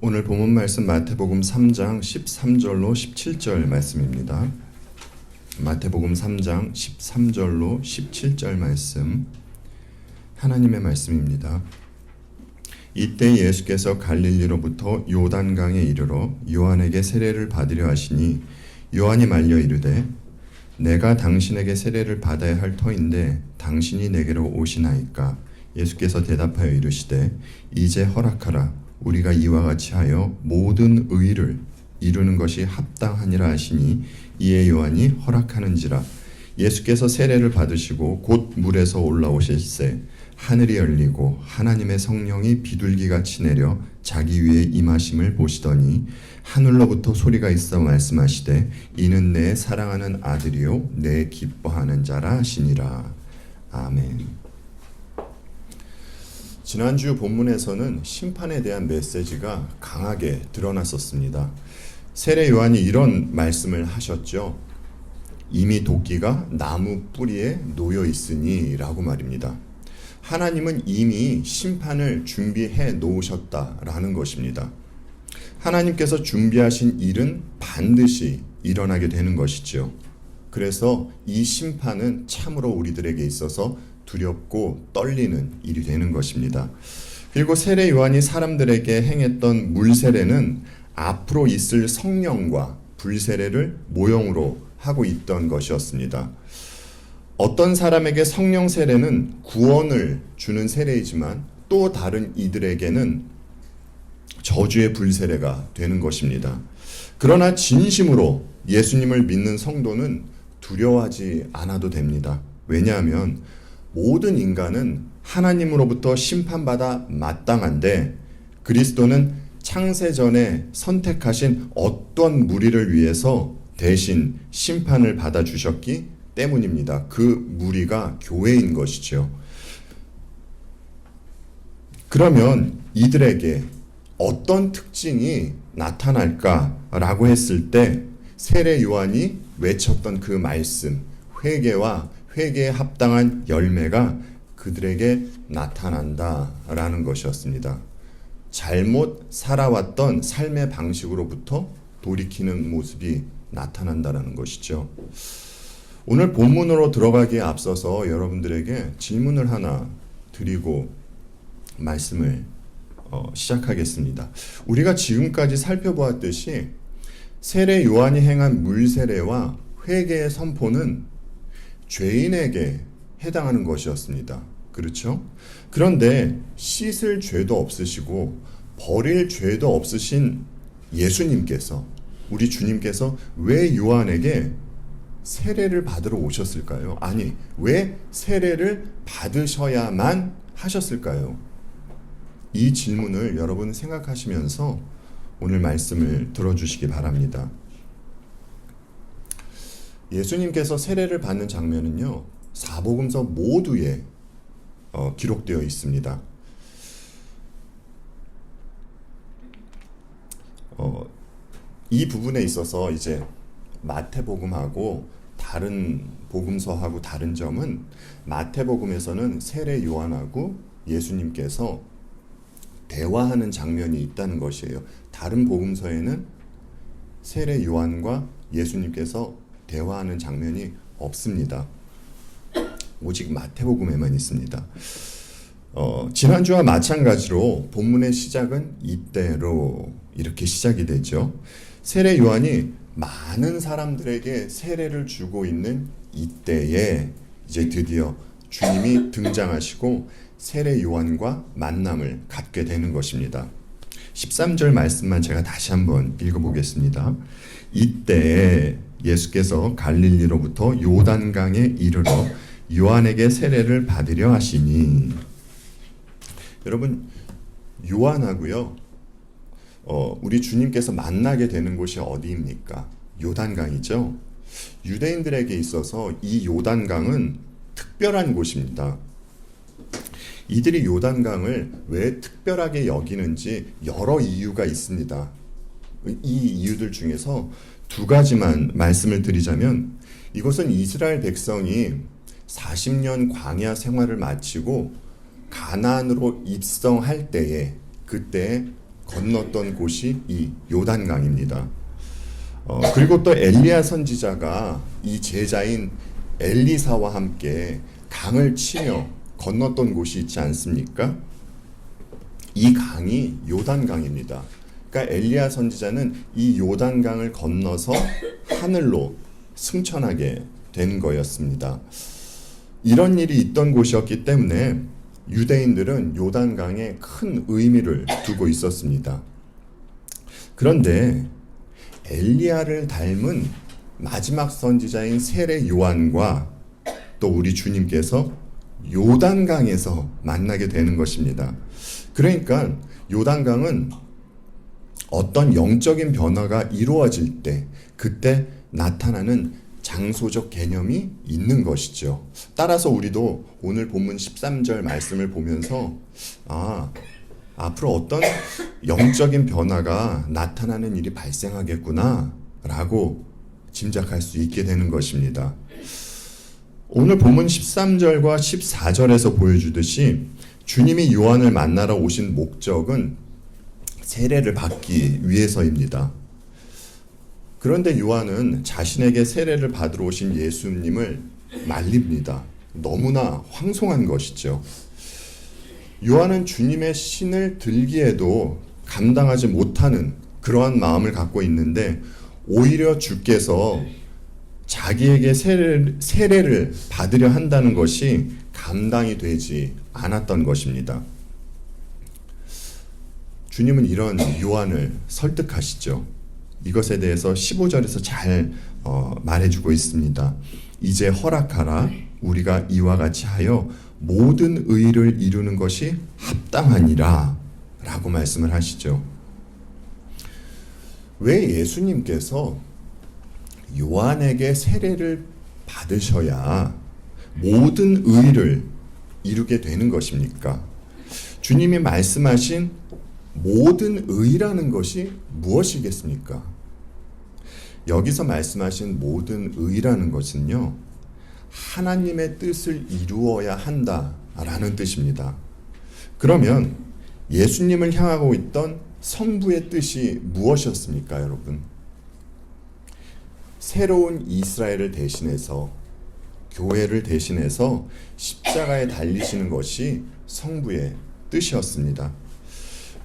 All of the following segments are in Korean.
오늘 본문 말씀 마태복음 3장 13절로 17절 말씀입니다. 마태복음 3장 13절로 17절 말씀, 하나님의 말씀입니다. 이때 예수께서 갈릴리로부터 요단강에 이르러 요한에게 세례를 받으려 하시니 요한이 말려 이르되 내가 당신에게 세례를 받아야 할 터인데 당신이 내게로 오시나이까? 예수께서 대답하여 이르시되 이제 허락하라. 우리가 이와 같이 하여 모든 의를 이루는 것이 합당하니라 하시니 이에 요한이 허락하는지라. 예수께서 세례를 받으시고 곧 물에서 올라오실새 하늘이 열리고 하나님의 성령이 비둘기같이 내려 자기 위에 임하심을 보시더니 하늘로부터 소리가 있어 말씀하시되 이는 내 사랑하는 아들이요 내 기뻐하는 자라 하시니라. 아멘. 지난주 본문에서는 심판에 대한 메시지가 강하게 드러났었습니다. 세례 요한이 이런 말씀을 하셨죠. 이미 도끼가 나무 뿌리에 놓여 있으니 라고 말입니다. 하나님은 이미 심판을 준비해 놓으셨다라는 것입니다. 하나님께서 준비하신 일은 반드시 일어나게 되는 것이죠. 그래서 이 심판은 참으로 우리들에게 있어서 두렵고 떨리는 일이 되는 것입니다. 그리고 세례 요한이 사람들에게 행했던 물세례는 앞으로 있을 성령과 불세례를 모형으로 하고 있던 것이었습니다. 어떤 사람에게 성령 세례는 구원을 주는 세례이지만 또 다른 이들에게는 저주의 불세례가 되는 것입니다. 그러나 진심으로 예수님을 믿는 성도는 두려워하지 않아도 됩니다. 왜냐하면 모든 인간은 하나님으로부터 심판받아 마땅한데 그리스도는 창세전에 선택하신 어떤 무리를 위해서 대신 심판을 받아주셨기 때문입니다. 그 무리가 교회인 것이죠. 그러면 이들에게 어떤 특징이 나타날까라고 했을 때 세례 요한이 외쳤던 그 말씀, 회개와 회개에 합당한 열매가 그들에게 나타난다라는 것이었습니다. 잘못 살아왔던 삶의 방식으로부터 돌이키는 모습이 나타난다라는 것이죠. 오늘 본문으로 들어가기에 앞서서 여러분들에게 질문을 하나 드리고 말씀을 시작하겠습니다. 우리가 지금까지 살펴보았듯이 세례 요한이 행한 물세례와 회개의 선포는 죄인에게 해당하는 것이었습니다. 그렇죠? 그런데 씻을 죄도 없으시고 버릴 죄도 없으신 예수님께서, 우리 주님께서 왜 요한에게 세례를 받으러 오셨을까요? 아니, 왜 세례를 받으셔야만 하셨을까요? 이 질문을 여러분 생각하시면서 오늘 말씀을 들어주시기 바랍니다. 예수님께서 세례를 받는 장면은요, 사복음서 모두에 기록되어 있습니다. 이 부분에 있어서 이제 마태복음하고 다른 복음서하고 다른 점은 마태복음에서는 세례 요한하고 예수님께서 대화하는 장면이 있다는 것이에요. 다른 복음서에는 세례 요한과 예수님께서 대화하는 장면이 없습니다. 오직 마태복음에만 있습니다. 지난주와 마찬가지로 본문의 시작은 이때로 이렇게 시작이 되죠. 세례 요한이 많은 사람들에게 세례를 주고 있는 이때에 이제 드디어 주님이 등장하시고 세례 요한과 만남을 갖게 되는 것입니다. 13절 말씀만 제가 다시 한번 읽어보겠습니다. 이때 예수께서 갈릴리로부터 요단강에 이르러 요한에게 세례를 받으려 하시니, 여러분 요한하고요 우리 주님께서 만나게 되는 곳이 어디입니까? 요단강이죠. 유대인들에게 있어서 이 요단강은 특별한 곳입니다. 이들이 요단강을 왜 특별하게 여기는지 여러 이유가 있습니다. 이 이유들 중에서 두 가지만 말씀을 드리자면, 이것은 이스라엘 백성이 40년 광야 생활을 마치고 가나안으로 입성할 때에, 그때 건넜던 곳이 이 요단강입니다. 그리고 또 엘리야 선지자가 이 제자인 엘리사와 함께 강을 치며 건넜던 곳이 있지 않습니까? 이 강이 요단강입니다. 그러니까 엘리야 선지자는 이 요단강을 건너서 하늘로 승천하게 된 거였습니다. 이런 일이 있던 곳이었기 때문에 유대인들은 요단강에 큰 의미를 두고 있었습니다. 그런데 엘리야를 닮은 마지막 선지자인 세례 요한과 또 우리 주님께서 요단강에서 만나게 되는 것입니다. 그러니까 요단강은 어떤 영적인 변화가 이루어질 때 그때 나타나는 장소적 개념이 있는 것이죠. 따라서 우리도 오늘 본문 13절 말씀을 보면서 앞으로 어떤 영적인 변화가 나타나는 일이 발생하겠구나 라고 짐작할 수 있게 되는 것입니다. 오늘 본문 13절과 14절에서 보여주듯이 주님이 요한을 만나러 오신 목적은 세례를 받기 위해서입니다. 그런데 요한은 자신에게 세례를 받으러 오신 예수님을 말립니다. 너무나 황송한 것이죠. 요한은 주님의 신을 들기에도 감당하지 못하는 그러한 마음을 갖고 있는데 오히려 주께서 자기에게 세례를 받으려 한다는 것이 감당이 되지 않았던 것입니다. 주님은 이런 요한을 설득하시죠. 이것에 대해서 15절에서 잘 말해주고 있습니다. 이제 허락하라. 우리가 이와 같이 하여 모든 의를 이루는 것이 합당하니라 라고 말씀을 하시죠. 왜 예수님께서 요한에게 세례를 받으셔야 모든 의를 이루게 되는 것입니까? 주님이 말씀하신 모든 의라는 것이 무엇이겠습니까? 여기서 말씀하신 모든 의라는 것은요, 하나님의 뜻을 이루어야 한다라는 뜻입니다. 그러면 예수님을 향하고 있던 성부의 뜻이 무엇이었습니까, 여러분? 새로운 이스라엘을 대신해서, 교회를 대신해서 십자가에 달리시는 것이 성부의 뜻이었습니다.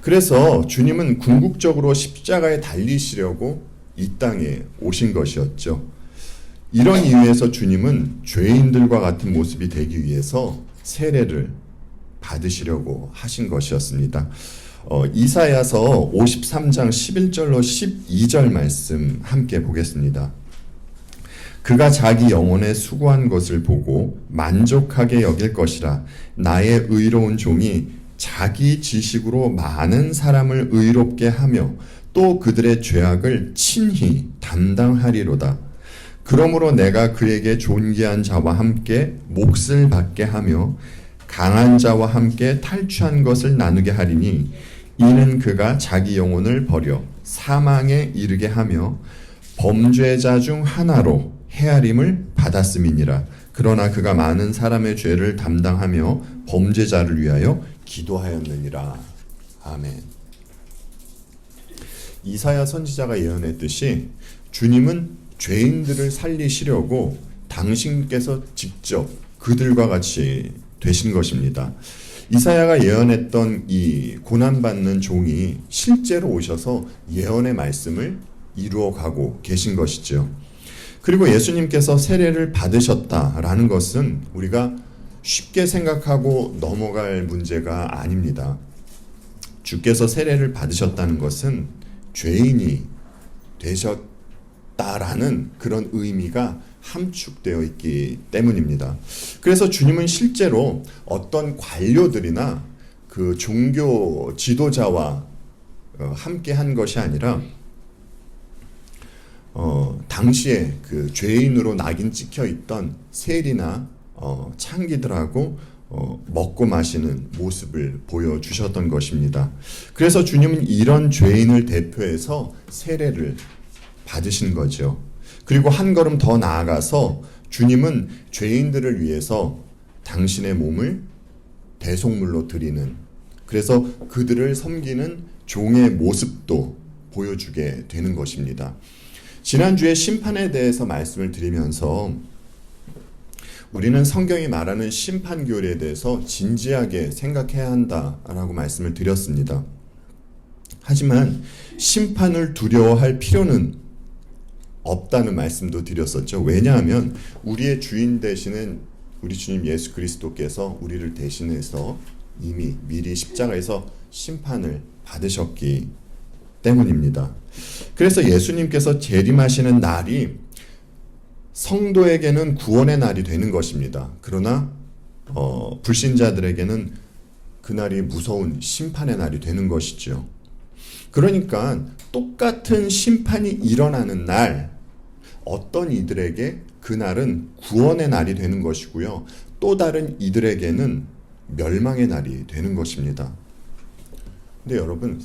그래서 주님은 궁극적으로 십자가에 달리시려고 이 땅에 오신 것이었죠. 이런 이유에서 주님은 죄인들과 같은 모습이 되기 위해서 세례를 받으시려고 하신 것이었습니다. 이사야서 53장 11절로 12절 말씀 함께 보겠습니다. 그가 자기 영혼에 수고한 것을 보고 만족하게 여길 것이라. 나의 의로운 종이 자기 지식으로 많은 사람을 의롭게 하며 또 그들의 죄악을 친히 담당하리로다. 그러므로 내가 그에게 존귀한 자와 함께 몫을 받게 하며 강한 자와 함께 탈취한 것을 나누게 하리니 이는 그가 자기 영혼을 버려 사망에 이르게 하며 범죄자 중 하나로 헤아림을 받았음이니라. 그러나 그가 많은 사람의 죄를 담당하며 범죄자를 위하여 기도하였느니라. 아멘. 이사야 선지자가 예언했듯이 주님은 죄인들을 살리시려고 당신께서 직접 그들과 같이 되신 것입니다. 이사야가 예언했던 이 고난받는 종이 실제로 오셔서 예언의 말씀을 이루어가고 계신 것이죠. 그리고 예수님께서 세례를 받으셨다라는 것은 우리가 쉽게 생각하고 넘어갈 문제가 아닙니다. 주께서 세례를 받으셨다는 것은 죄인이 되셨다라는 그런 의미가 함축되어 있기 때문입니다. 그래서 주님은 실제로 어떤 관료들이나 그 종교 지도자와 함께 한 것이 아니라 당시에 그 죄인으로 낙인 찍혀 있던 세리나 창기들하고 먹고 마시는 모습을 보여주셨던 것입니다. 그래서 주님은 이런 죄인을 대표해서 세례를 받으신 거죠. 그리고 한 걸음 더 나아가서 주님은 죄인들을 위해서 당신의 몸을 대속물로 드리는 그래서 그들을 섬기는 종의 모습도 보여주게 되는 것입니다. 지난주에 심판에 대해서 말씀을 드리면서 우리는 성경이 말하는 심판교리에 대해서 진지하게 생각해야 한다라고 말씀을 드렸습니다. 하지만 심판을 두려워할 필요는 없다는 말씀도 드렸었죠. 왜냐하면 우리의 주인 되시는 우리 주님 예수 그리스도께서 우리를 대신해서 이미 미리 십자가에서 심판을 받으셨기 때문입니다. 그래서 예수님께서 재림하시는 날이 성도에게는 구원의 날이 되는 것입니다. 그러나 불신자들에게는 그날이 무서운 심판의 날이 되는 것이죠. 그러니까 똑같은 심판이 일어나는 날, 어떤 이들에게 그날은 구원의 날이 되는 것이고요. 또 다른 이들에게는 멸망의 날이 되는 것입니다. 근데 여러분,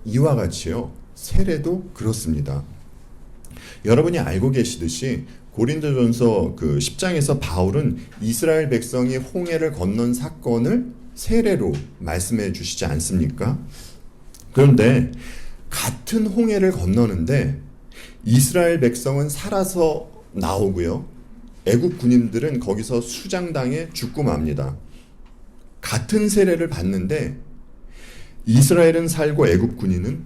이와 같이요, 세례도 그렇습니다. 여러분이 알고 계시듯이 고린도전서 10장에서 바울은 이스라엘 백성이 홍해를 건넌 사건을 세례로 말씀해 주시지 않습니까? 그런데 같은 홍해를 건너는데 이스라엘 백성은 살아서 나오고요. 애굽 군인들은 거기서 수장당해 죽고 맙니다. 같은 세례를 받는데 이스라엘은 살고 애굽 군인은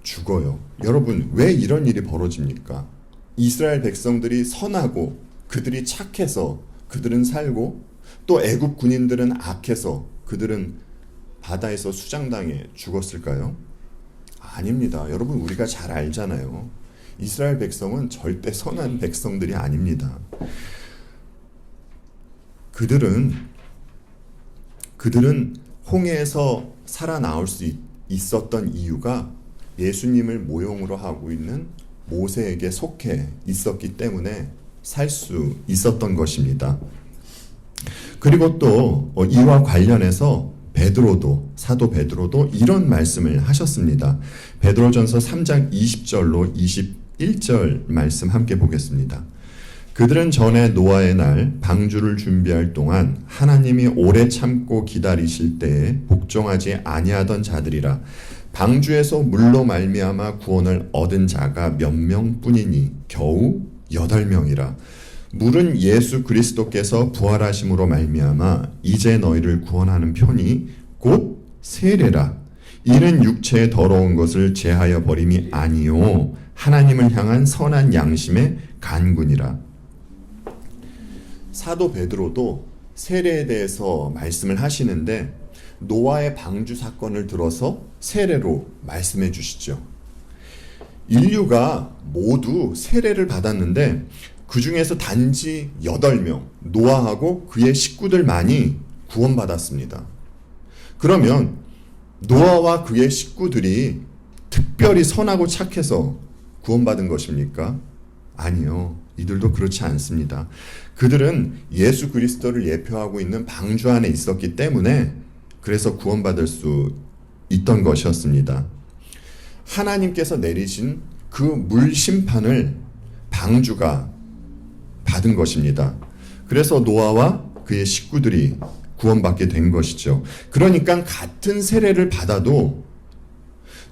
죽어요. 여러분, 왜 이런 일이 벌어집니까? 이스라엘 백성들이 선하고 그들이 착해서 그들은 살고, 또 애굽 군인들은 악해서 그들은 바다에서 수장당해 죽었을까요? 아닙니다. 여러분, 우리가 잘 알잖아요. 이스라엘 백성은 절대 선한 백성들이 아닙니다. 그들은 홍해에서 살아나올 수 있었던 이유가 예수님을 모형으로 하고 있는 모세에게 속해 있었기 때문에 살 수 있었던 것입니다. 그리고 또 이와 관련해서 사도 베드로도 이런 말씀을 하셨습니다. 베드로전서 3장 20절로 21절 말씀 함께 보겠습니다. 그들은 전에 노아의 날 방주를 준비할 동안 하나님이 오래 참고 기다리실 때에 복종하지 아니하던 자들이라. 방주에서 물로 말미암아 구원을 얻은 자가 몇 명뿐이니 겨우 8명이라. 물은 예수 그리스도께서 부활하심으로 말미암아 이제 너희를 구원하는 편이 곧 세례라. 이는 육체의 더러운 것을 제하여 버림이 아니요 하나님을 향한 선한 양심의 간군이라. 사도 베드로도 세례에 대해서 말씀을 하시는데 노아의 방주 사건을 들어서 세례로 말씀해 주시죠. 인류가 모두 세례를 받았는데 그 중에서 단지 8명, 노아하고 그의 식구들만이 구원받았습니다. 그러면 노아와 그의 식구들이 특별히 선하고 착해서 구원받은 것입니까? 아니요. 이들도 그렇지 않습니다. 그들은 예수 그리스도를 예표하고 있는 방주 안에 있었기 때문에 그래서 구원받을 수 있던 것이었습니다. 하나님께서 내리신 그 물 심판을 방주가 받은 것입니다. 그래서 노아와 그의 식구들이 구원받게 된 것이죠. 그러니까 같은 세례를 받아도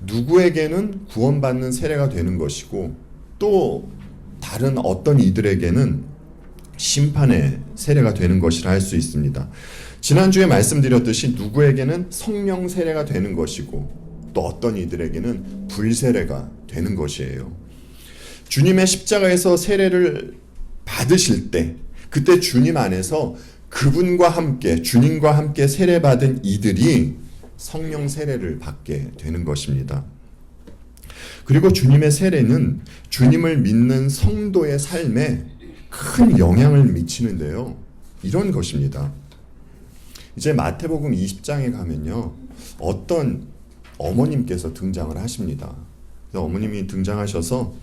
누구에게는 구원받는 세례가 되는 것이고 또 다른 어떤 이들에게는 심판의 세례가 되는 것이라 할 수 있습니다. 지난주에 말씀드렸듯이 누구에게는 성령 세례가 되는 것이고 또 어떤 이들에게는 불세례가 되는 것이에요. 주님의 십자가에서 세례를 받으실 때 그때 주님 안에서 그분과 함께 주님과 함께 세례받은 이들이 성령 세례를 받게 되는 것입니다. 그리고 주님의 세례는 주님을 믿는 성도의 삶에 큰 영향을 미치는데요. 이런 것입니다. 이제 마태복음 20장에 가면요. 어떤 어머님께서 등장을 하십니다. 어머님이 등장하셔서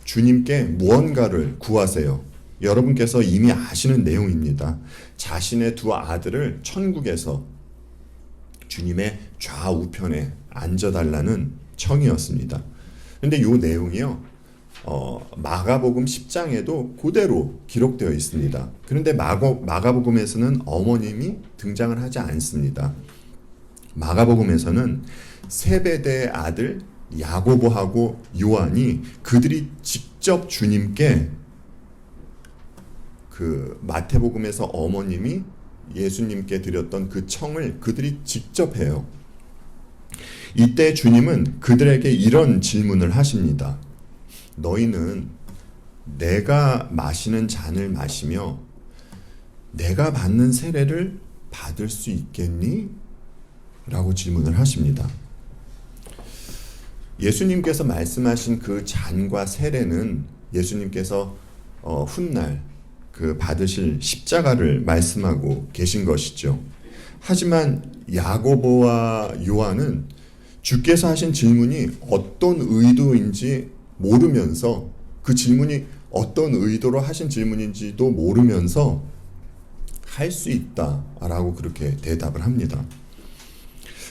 주님께 무언가를 구하세요. 여러분께서 이미 아시는 내용입니다. 자신의 두 아들을 천국에서 주님의 좌우편에 앉아달라는 청이었습니다. 그런데 이 내용이요. 마가복음 10장에도 그대로 기록되어 있습니다. 그런데 마가복음에서는 어머님이 등장을 하지 않습니다. 마가복음에서는 세베대의 아들 야고보하고 요한이 그들이 직접 주님께 그 마태복음에서 어머님이 예수님께 드렸던 그 청을 그들이 직접 해요. 이때 주님은 그들에게 이런 질문을 하십니다. 너희는 내가 마시는 잔을 마시며 내가 받는 세례를 받을 수 있겠니? 라고 질문을 하십니다. 예수님께서 말씀하신 그 잔과 세례는 예수님께서 훗날 그 받으실 십자가를 말씀하고 계신 것이죠. 하지만 야고보와 요한은 주께서 하신 질문이 어떤 의도인지 모르면서 그 질문이 어떤 의도로 하신 질문인지도 모르면서 할 수 있다라고 그렇게 대답을 합니다.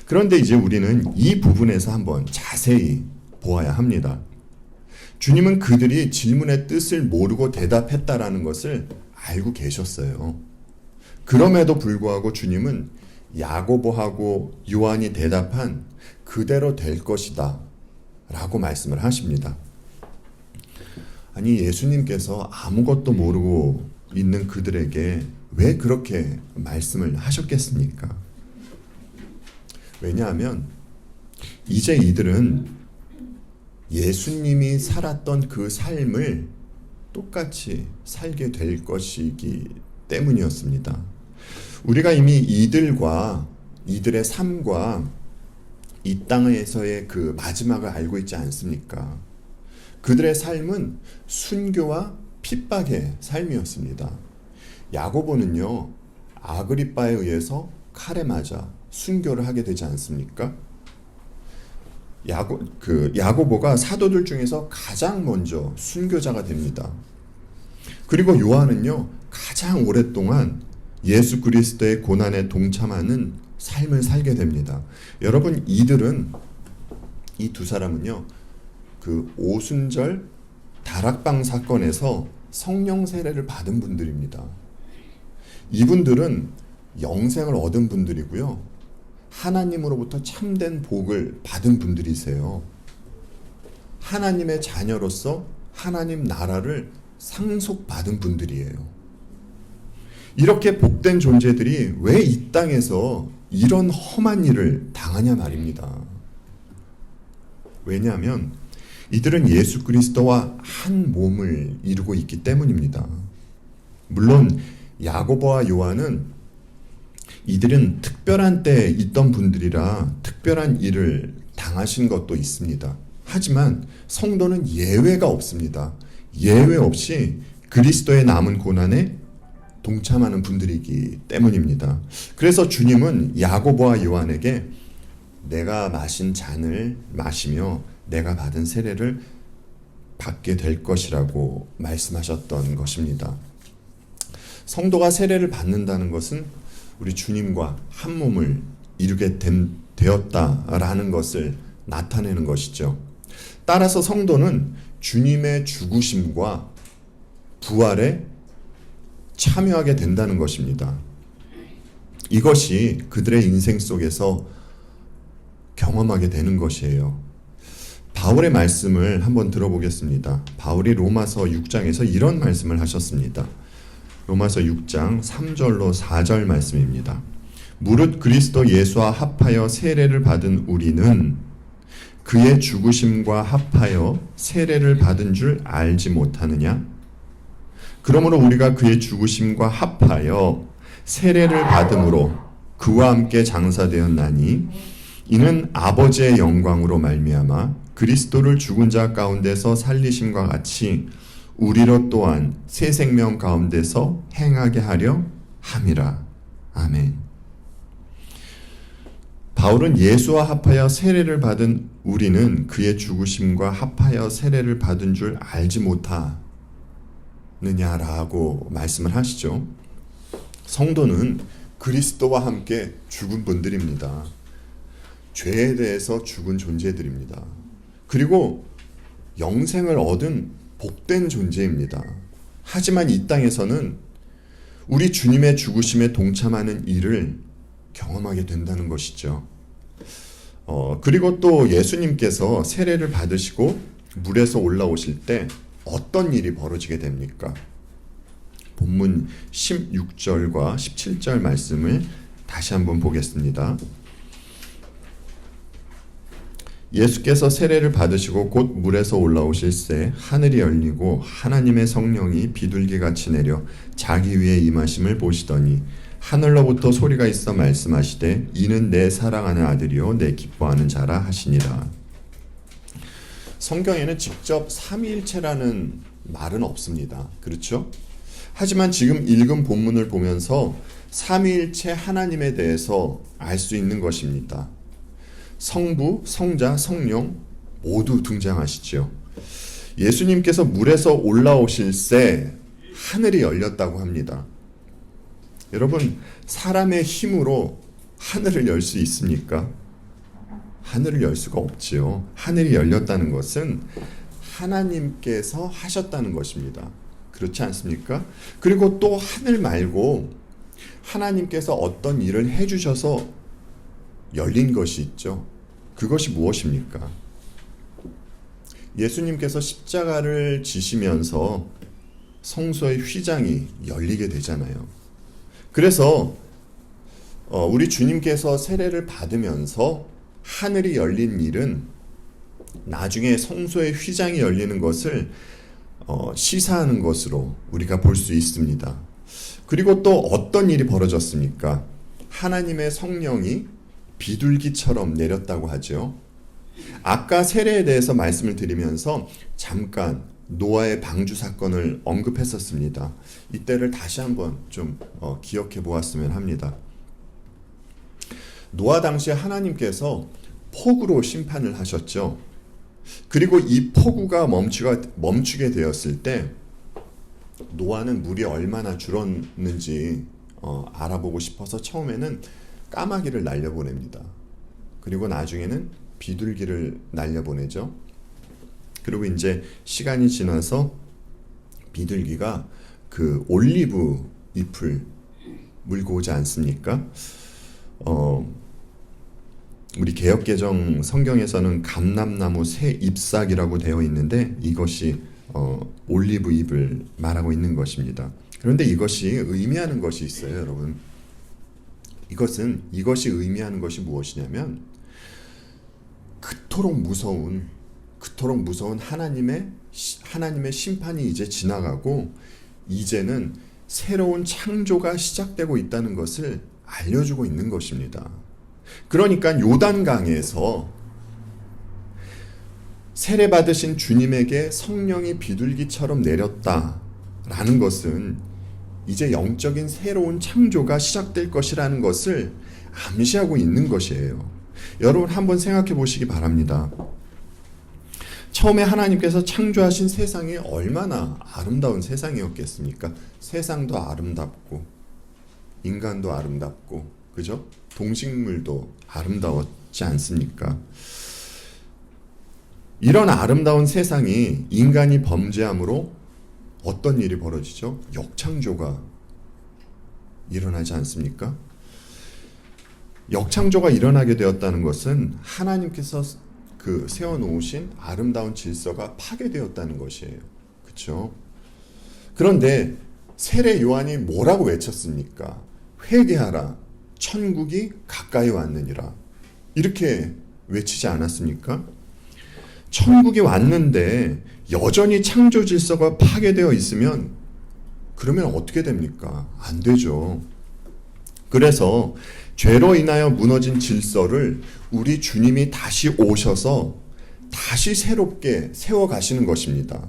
그런데 이제 우리는 이 부분에서 한번 자세히 보아야 합니다. 주님은 그들이 질문의 뜻을 모르고 대답했다라는 것을 알고 계셨어요. 그럼에도 불구하고 주님은 야고보하고 요한이 대답한 그대로 될 것이다 라고 말씀을 하십니다. 아니, 예수님께서 아무것도 모르고 있는 그들에게 왜 그렇게 말씀을 하셨겠습니까? 왜냐하면 이제 이들은 예수님이 살았던 그 삶을 똑같이 살게 될 것이기 때문이었습니다. 우리가 이미 이들의 삶과 이 땅에서의 그 마지막을 알고 있지 않습니까? 그들의 삶은 순교와 핍박의 삶이었습니다. 야고보는요, 아그리빠에 의해서 칼에 맞아 순교를 하게 되지 않습니까? 야고보가 사도들 중에서 가장 먼저 순교자가 됩니다. 그리고 요한은요, 가장 오랫동안 예수 그리스도의 고난에 동참하는 삶을 살게 됩니다. 여러분, 이 두 사람은요, 그 오순절 다락방 사건에서 성령 세례를 받은 분들입니다. 이분들은 영생을 얻은 분들이고요, 하나님으로부터 참된 복을 받은 분들이세요. 하나님의 자녀로서 하나님 나라를 상속받은 분들이에요. 이렇게 복된 존재들이 왜 이 땅에서 이런 험한 일을 당하냐 말입니다. 왜냐하면 이들은 예수 그리스도와 한 몸을 이루고 있기 때문입니다. 물론 야고보와 요한은 이들은 특별한 때에 있던 분들이라 특별한 일을 당하신 것도 있습니다. 하지만 성도는 예외가 없습니다. 예외 없이 그리스도의 남은 고난에 동참하는 분들이기 때문입니다. 그래서 주님은 야고보와 요한에게 내가 마신 잔을 마시며 내가 받은 세례를 받게 될 것이라고 말씀하셨던 것입니다. 성도가 세례를 받는다는 것은 우리 주님과 한 몸을 이루게 되었다라는 것을 나타내는 것이죠. 따라서 성도는 주님의 죽으심과 부활에 참여하게 된다는 것입니다. 이것이 그들의 인생 속에서 경험하게 되는 것이에요. 바울의 말씀을 한번 들어보겠습니다. 바울이 로마서 6장에서 이런 말씀을 하셨습니다. 로마서 6장 3절로 4절 말씀입니다. 무릇 그리스도 예수와 합하여 세례를 받은 우리는 그의 죽으심과 합하여 세례를 받은 줄 알지 못하느냐? 그러므로 우리가 그의 죽으심과 합하여 세례를 받음으로 그와 함께 장사되었나니 이는 아버지의 영광으로 말미암아 그리스도를 죽은 자 가운데서 살리심과 같이 우리로 또한 새 생명 가운데서 행하게 하려 함이라. 아멘. 바울은 예수와 합하여 세례를 받은 우리는 그의 죽으심과 합하여 세례를 받은 줄 알지 못하느냐라고 말씀을 하시죠. 성도는 그리스도와 함께 죽은 분들입니다. 죄에 대해서 죽은 존재들입니다. 그리고 영생을 얻은 복된 존재입니다. 하지만 이 땅에서는 우리 주님의 죽으심에 동참하는 일을 경험하게 된다는 것이죠. 그리고 또 예수님께서 세례를 받으시고 물에서 올라오실 때 어떤 일이 벌어지게 됩니까? 본문 16절과 17절 말씀을 다시 한번 보겠습니다. 예수께서 세례를 받으시고 곧 물에서 올라오실새 하늘이 열리고 하나님의 성령이 비둘기같이 내려 자기 위에 임하심을 보시더니 하늘로부터 소리가 있어 말씀하시되 이는 내 사랑하는 아들이요 내 기뻐하는 자라 하시니라. 성경에는 직접 삼위일체라는 말은 없습니다. 그렇죠? 하지만 지금 읽은 본문을 보면서 삼위일체 하나님에 대해서 알 수 있는 것입니다. 성부, 성자, 성령 모두 등장하시죠. 예수님께서 물에서 올라오실새 하늘이 열렸다고 합니다. 여러분, 사람의 힘으로 하늘을 열 수 있습니까? 하늘을 열 수가 없지요. 하늘이 열렸다는 것은 하나님께서 하셨다는 것입니다. 그렇지 않습니까? 그리고 또 하늘 말고 하나님께서 어떤 일을 해주셔서 열린 것이 있죠. 그것이 무엇입니까? 예수님께서 십자가를 지시면서 성소의 휘장이 열리게 되잖아요. 그래서 우리 주님께서 세례를 받으면서 하늘이 열린 일은 나중에 성소의 휘장이 열리는 것을 시사하는 것으로 우리가 볼 수 있습니다. 그리고 또 어떤 일이 벌어졌습니까? 하나님의 성령이 비둘기처럼 내렸다고 하죠. 아까 세례에 대해서 말씀을 드리면서 잠깐 노아의 방주 사건을 언급했었습니다. 이때를 다시 한번 좀 기억해 보았으면 합니다. 노아 당시에 하나님께서 폭우로 심판을 하셨죠. 그리고 이 폭우가 멈추게 되었을 때 노아는 물이 얼마나 줄었는지 알아보고 싶어서 처음에는 까마귀를 날려보냅니다. 그리고 나중에는 비둘기를 날려보내죠. 그리고 이제 시간이 지나서 비둘기가 그 올리브 잎을 물고 오지 않습니까? 우리 개역개정 성경에서는 감람나무 새 잎사귀라고 되어 있는데 이것이 올리브 잎을 말하고 있는 것입니다. 그런데 이것이 의미하는 것이 있어요, 여러분. 이것이 의미하는 것이 무엇이냐면 그토록 무서운 하나님의 심판이 이제 지나가고 이제는 새로운 창조가 시작되고 있다는 것을 알려주고 있는 것입니다. 그러니까 요단강에서 세례 받으신 주님에게 성령이 비둘기처럼 내렸다라는 것은 이제 영적인 새로운 창조가 시작될 것이라는 것을 암시하고 있는 것이에요. 여러분 한번 생각해 보시기 바랍니다. 처음에 하나님께서 창조하신 세상이 얼마나 아름다운 세상이었겠습니까? 세상도 아름답고 인간도 아름답고 그죠? 동식물도 아름다웠지 않습니까? 이런 아름다운 세상이 인간이 범죄함으로 어떤 일이 벌어지죠? 역창조가 일어나지 않습니까? 역창조가 일어나게 되었다는 것은 하나님께서 그 세워놓으신 아름다운 질서가 파괴되었다는 것이에요. 그렇죠? 그런데 세례 요한이 뭐라고 외쳤습니까? 회개하라, 천국이 가까이 왔느니라. 이렇게 외치지 않았습니까? 천국이 왔는데 여전히 창조 질서가 파괴되어 있으면 그러면 어떻게 됩니까? 안 되죠. 그래서 죄로 인하여 무너진 질서를 우리 주님이 다시 오셔서 다시 새롭게 세워가시는 것입니다.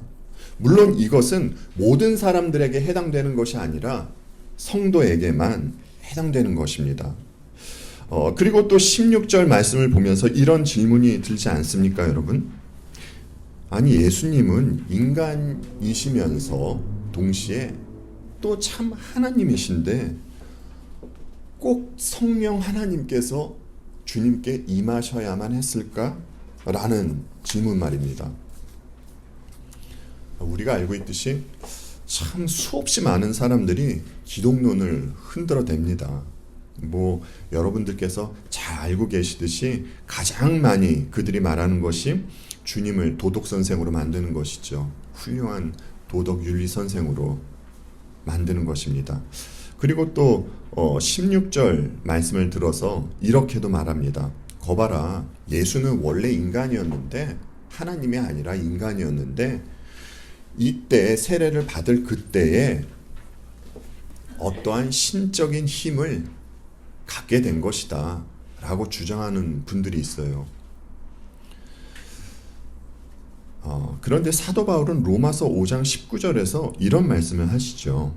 물론 이것은 모든 사람들에게 해당되는 것이 아니라 성도에게만 해당되는 것입니다. 그리고 또 16절 말씀을 보면서 이런 질문이 들지 않습니까, 여러분? 아니, 예수님은 인간이시면서 동시에 또 참 하나님이신데 꼭 성령 하나님께서 주님께 임하셔야만 했을까? 라는 질문 말입니다. 우리가 알고 있듯이 참 수없이 많은 사람들이 기독론을 흔들어댑니다. 여러분들께서 잘 알고 계시듯이 가장 많이 그들이 말하는 것이 주님을 도덕 선생으로 만드는 것이죠. 훌륭한 도덕 윤리 선생으로 만드는 것입니다. 그리고 또 16절 말씀을 들어서 이렇게도 말합니다. 거봐라, 예수는 원래 인간이었는데, 하나님이 아니라 인간이었는데, 이때 세례를 받을 그때에 어떠한 신적인 힘을 갖게 된 것이다 라고 주장하는 분들이 있어요. 그런데 사도 바울은 로마서 5장 19절에서 이런 말씀을 하시죠.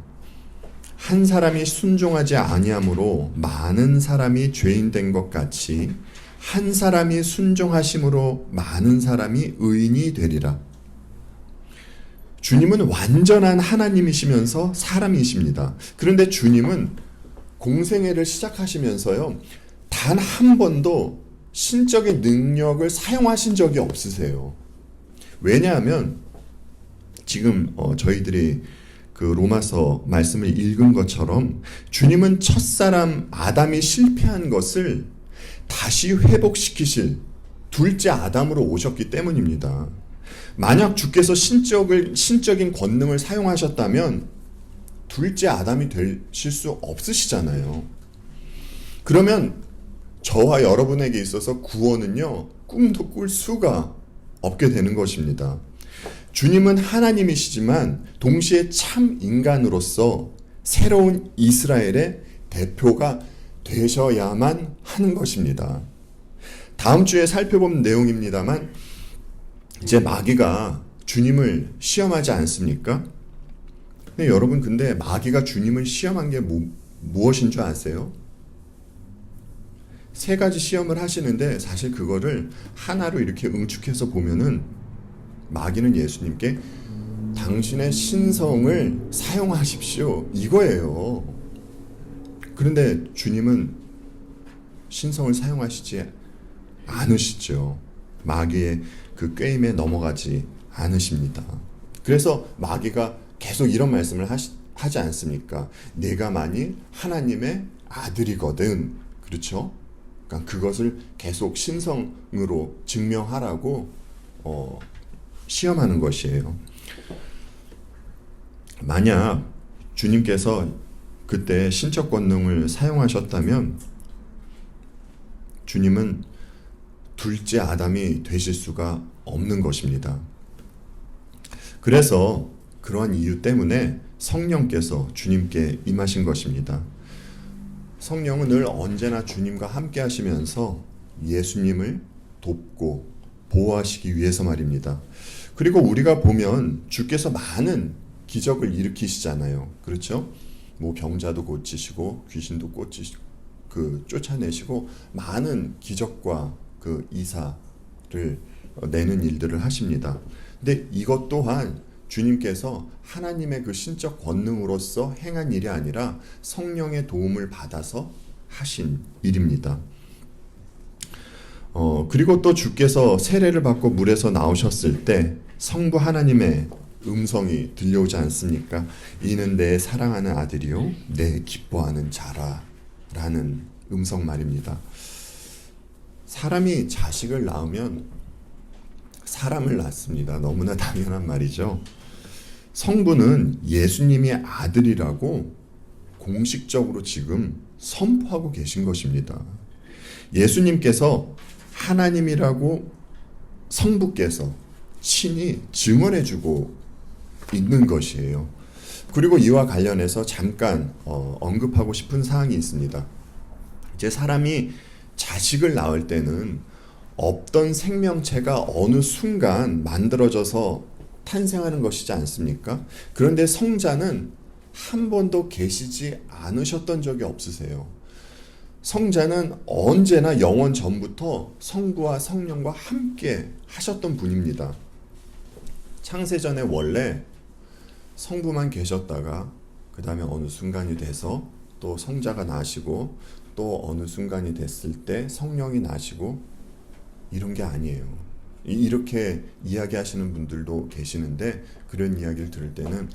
한 사람이 순종하지 아니함으로 많은 사람이 죄인 된 것 같이 한 사람이 순종하심으로 많은 사람이 의인이 되리라. 주님은 완전한 하나님이시면서 사람이십니다. 그런데 주님은 공생애를 시작하시면서요, 단 한 번도 신적인 능력을 사용하신 적이 없으세요. 왜냐하면 지금 저희들이 그 로마서 말씀을 읽은 것처럼 주님은 첫사람 아담이 실패한 것을 다시 회복시키실 둘째 아담으로 오셨기 때문입니다. 만약 주께서 신적인 권능을 사용하셨다면 둘째 아담이 되실 수 없으시잖아요. 그러면 저와 여러분에게 있어서 구원은요, 꿈도 꿀 수가 없게 되는 것입니다. 주님은 하나님이시지만 동시에 참 인간으로서 새로운 이스라엘의 대표가 되셔야만 하는 것입니다. 다음 주에 살펴본 내용입니다만, 이제 마귀가 주님을 시험하지 않습니까? 근데 여러분, 근데 마귀가 주님을 시험한 게 무엇인 줄 아세요? 세 가지 시험을 하시는데 사실 그거를 하나로 이렇게 응축해서 보면은 마귀는 예수님께 당신의 신성을 사용하십시오 이거예요. 그런데 주님은 신성을 사용하시지 않으시죠. 마귀의 그 꾀임에 넘어가지 않으십니다. 그래서 마귀가 계속 이런 말씀을 하지 않습니까? 내가 만일 하나님의 아들이거든. 그렇죠? 그러니까 그것을 계속 신성으로 증명하라고 시험하는 것이에요. 만약 주님께서 그때 신적 권능을 사용하셨다면 주님은 둘째 아담이 되실 수가 없는 것입니다. 그래서 그러한 이유 때문에 성령께서 주님께 임하신 것입니다. 성령은 늘 언제나 주님과 함께 하시면서 예수님을 돕고 보호하시기 위해서 말입니다. 그리고 우리가 보면 주께서 많은 기적을 일으키시잖아요. 그렇죠? 병자도 고치시고 귀신도 쫓아내시고 많은 기적과 그 이사를 내는 일들을 하십니다. 근데 이것 또한 주님께서 하나님의 그 신적 권능으로서 행한 일이 아니라 성령의 도움을 받아서 하신 일입니다. 그리고 또 주께서 세례를 받고 물에서 나오셨을 때 성부 하나님의 음성이 들려오지 않습니까? 이는 내 사랑하는 아들이요 내 기뻐하는 자라 라는 음성 말입니다. 사람이 자식을 낳으면 사람을 낳습니다. 너무나 당연한 말이죠. 성부는 예수님의 아들이라고 공식적으로 지금 선포하고 계신 것입니다. 예수님께서 하나님이라고 성부께서 친히 증언해주고 있는 것이에요. 그리고 이와 관련해서 잠깐 언급하고 싶은 사항이 있습니다. 이제 사람이 자식을 낳을 때는 없던 생명체가 어느 순간 만들어져서 탄생하는 것이지 않습니까? 그런데 성자는 한 번도 계시지 않으셨던 적이 없으세요. 성자는 언제나 영원 전부터 성부와 성령과 함께 하셨던 분입니다. 창세전에 원래 성부만 계셨다가 그 다음에 어느 순간이 돼서 또 성자가 나시고 또 어느 순간이 됐을 때 성령이 나시고 이런 게 아니에요. 이렇게 이야기하시는 분들도 계시는데 그런 이야기를 들을 때는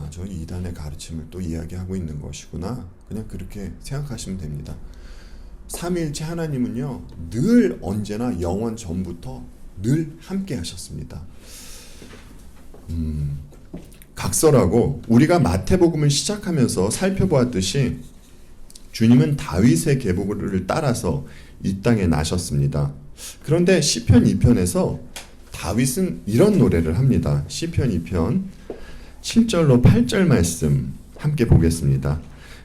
저 이단의 가르침을 또 이야기하고 있는 것이구나 그냥 그렇게 생각하시면 됩니다. 삼위일체 하나님은요, 늘 언제나 영원 전부터 늘 함께 하셨습니다. 각설하고 우리가 마태복음을 시작하면서 살펴보았듯이 주님은 다윗의 계보를 따라서 이 땅에 나셨습니다. 그런데 시편 2편에서 다윗은 이런 노래를 합니다. 시편 2편 7절로 8절 말씀 함께 보겠습니다.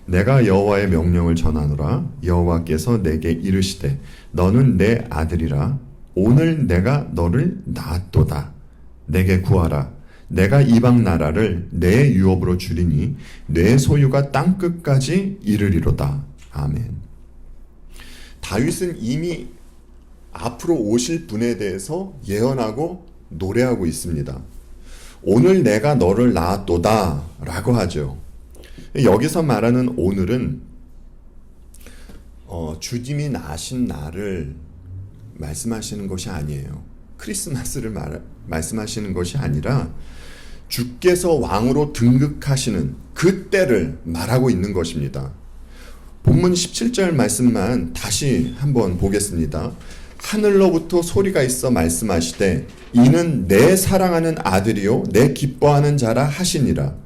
내가 여호와의 명령을 전하노라. 여호와께서 내게 이르시되 너는 내 아들이라. 오늘 내가 너를 낳았도다. 내게 구하라. 내가 이방 나라를 내 유업으로 주리니 내 소유가 땅 끝까지 이르리로다. 아멘. 다윗은 이미 앞으로 오실 분에 대해서 예언하고 노래하고 있습니다. 오늘 내가 너를 낳았도다 라고 하죠. 여기서 말하는 오늘은 주님이 나신 날을 말씀하시는 것이 아니에요. 크리스마스를 말씀하시는 것이 아니라 주께서 왕으로 등극하시는 그때를 말하고 있는 것입니다. 본문 17절 말씀만 다시 한번 보겠습니다. 하늘로부터 소리가 있어 말씀하시되 이는 내 사랑하는 아들이요 내 기뻐하는 자라 하시니라.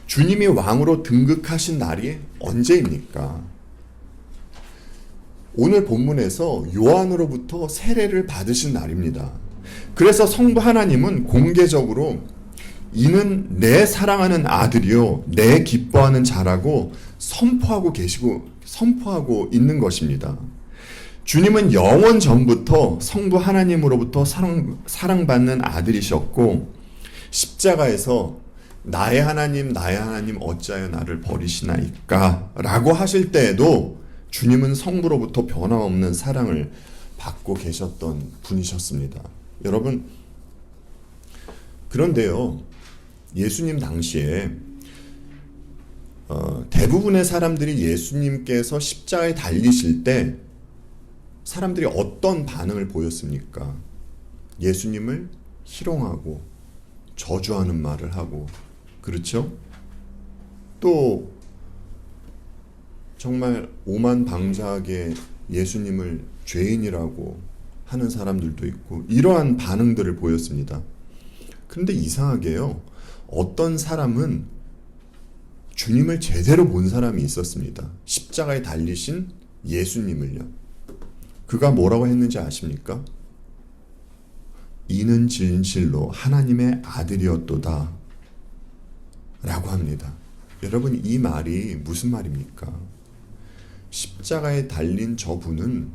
주님이 왕으로 등극하신 날이 언제입니까? 오늘 본문에서 요한으로부터 세례를 받으신 날입니다. 그래서 성부 하나님은 공개적으로 이는 내 사랑하는 아들이요 내 기뻐하는 자라고 선포하고 있는 것입니다. 주님은 영원 전부터 성부 하나님으로부터 사랑받는 아들이셨고 십자가에서 나의 하나님 어찌하여 나를 버리시나이까 라고 하실 때에도 주님은 성부로부터 변함없는 사랑을 받고 계셨던 분이셨습니다. 여러분, 그런데요, 예수님 당시에 대부분의 사람들이 예수님께서 십자가에 달리실 때 사람들이 어떤 반응을 보였습니까? 예수님을 희롱하고 저주하는 말을 하고, 그렇죠? 또 정말 오만방자하게 예수님을 죄인이라고 하는 사람들도 있고 이러한 반응들을 보였습니다. 그런데 이상하게요, 어떤 사람은 주님을 제대로 본 사람이 있었습니다. 십자가에 달리신 예수님을요. 그가 뭐라고 했는지 아십니까? 이는 진실로 하나님의 아들이었도다 라고 합니다. 여러분, 이 말이 무슨 말입니까? 십자가에 달린 저분은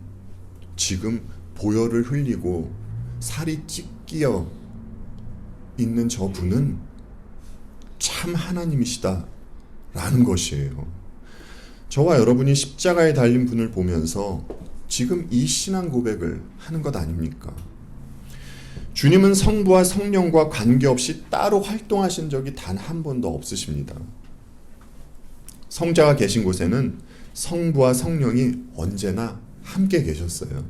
지금 보혈을 흘리고 살이 찢겨 있는 저분은 참 하나님이시다 라는 것이에요. 저와 여러분이 십자가에 달린 분을 보면서 지금 이 신앙 고백을 하는 것 아닙니까? 주님은 성부와 성령과 관계없이 따로 활동하신 적이 단 한 번도 없으십니다. 성자가 계신 곳에는 성부와 성령이 언제나 함께 계셨어요.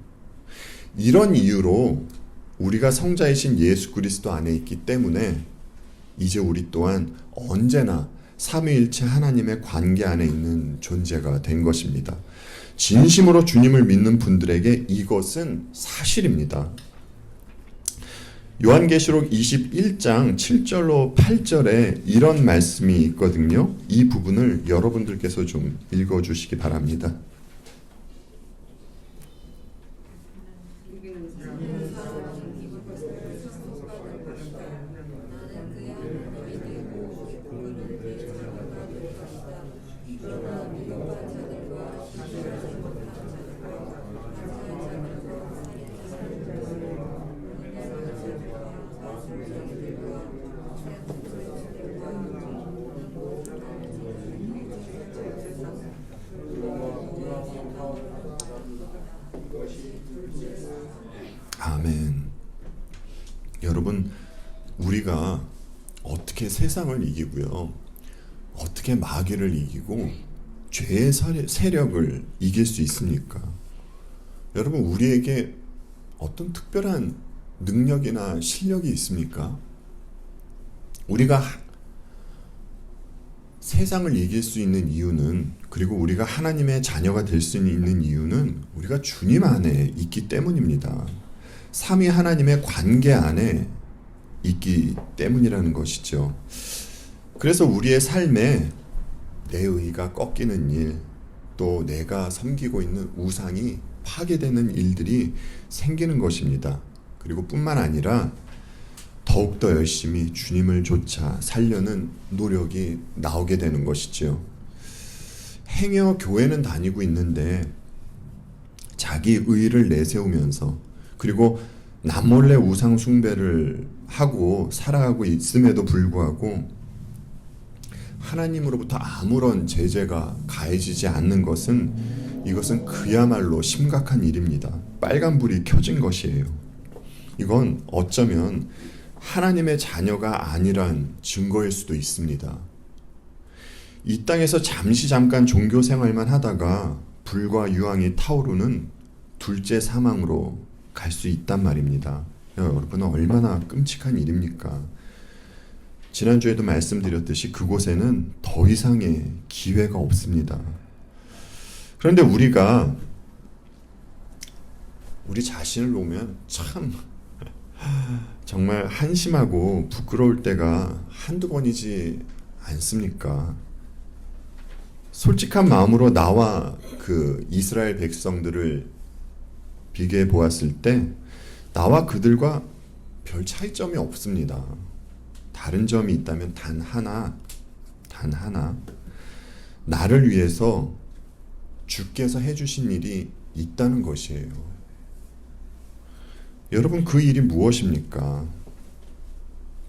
이런 이유로 우리가 성자이신 예수 그리스도 안에 있기 때문에 이제 우리 또한 언제나 삼위일체 하나님의 관계 안에 있는 존재가 된 것입니다. 진심으로 주님을 믿는 분들에게 이것은 사실입니다. 요한계시록 21장 7절로 8절에 이런 말씀이 있거든요. 이 부분을 여러분들께서 좀 읽어주시기 바랍니다. 아멘. 여러분, 우리가 어떻게 세상을 이기고요, 어떻게 마귀를 이기고 죄의 세력을 이길 수 있습니까? 여러분, 우리에게 어떤 특별한 능력이나 실력이 있습니까? 우리가 세상을 이길 수 있는 이유는 그리고 우리가 하나님의 자녀가 될 수 있는 이유는 우리가 주님 안에 있기 때문입니다. 삼위 하나님의 관계 안에 있기 때문이라는 것이죠. 그래서 우리의 삶에 내 의가 꺾이는 일, 또 내가 섬기고 있는 우상이 파괴되는 일들이 생기는 것입니다. 그리고 뿐만 아니라 더욱더 열심히 주님을 쫓아 살려는 노력이 나오게 되는 것이죠. 행여 교회는 다니고 있는데 자기 의를 내세우면서 그리고 남몰래 우상 숭배를 하고 살아가고 있음에도 불구하고 하나님으로부터 아무런 제재가 가해지지 않는 것은 이것은 그야말로 심각한 일입니다. 빨간불이 켜진 것이에요. 이건 어쩌면 하나님의 자녀가 아니란 증거일 수도 있습니다. 이 땅에서 잠깐 종교 생활만 하다가 불과 유황이 타오르는 둘째 사망으로 갈 수 있단 말입니다. 여러분은 얼마나 끔찍한 일입니까? 지난주에도 말씀드렸듯이 그곳에는 더 이상의 기회가 없습니다. 그런데 우리가 우리 자신을 보면 참 정말 한심하고 부끄러울 때가 한두 번이지 않습니까? 솔직한 마음으로 나와 그 이스라엘 백성들을 비교해 보았을 때 나와 그들과 별 차이점이 없습니다. 다른 점이 있다면 단 하나, 나를 위해서 주께서 해주신 일이 있다는 것이에요. 여러분, 그 일이 무엇입니까?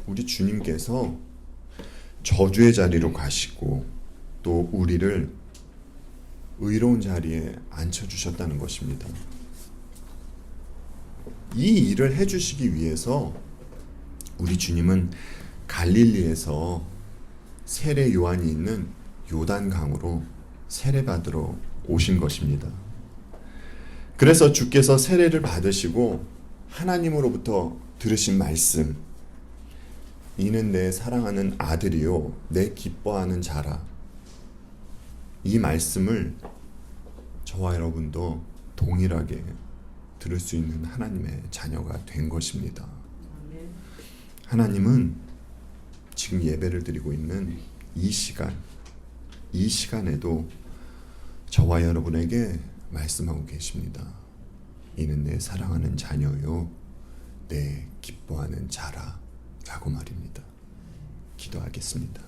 우리 주님께서 저주의 자리로 가시고 또 우리를 의로운 자리에 앉혀주셨다는 것입니다. 이 일을 해주시기 위해서 우리 주님은 갈릴리에서 세례 요한이 있는 요단강으로 세례받으러 오신 것입니다. 그래서 주께서 세례를 받으시고 하나님으로부터 들으신 말씀, 이는 내 사랑하는 아들이요 내 기뻐하는 자라, 이 말씀을 저와 여러분도 동일하게 들을 수 있는 하나님의 자녀가 된 것입니다. 하나님은 지금 예배를 드리고 있는 이 시간에도 저와 여러분에게 말씀하고 계십니다. 이는 내 사랑하는 자녀요 내 기뻐하는 자라 라고 말입니다. 기도하겠습니다.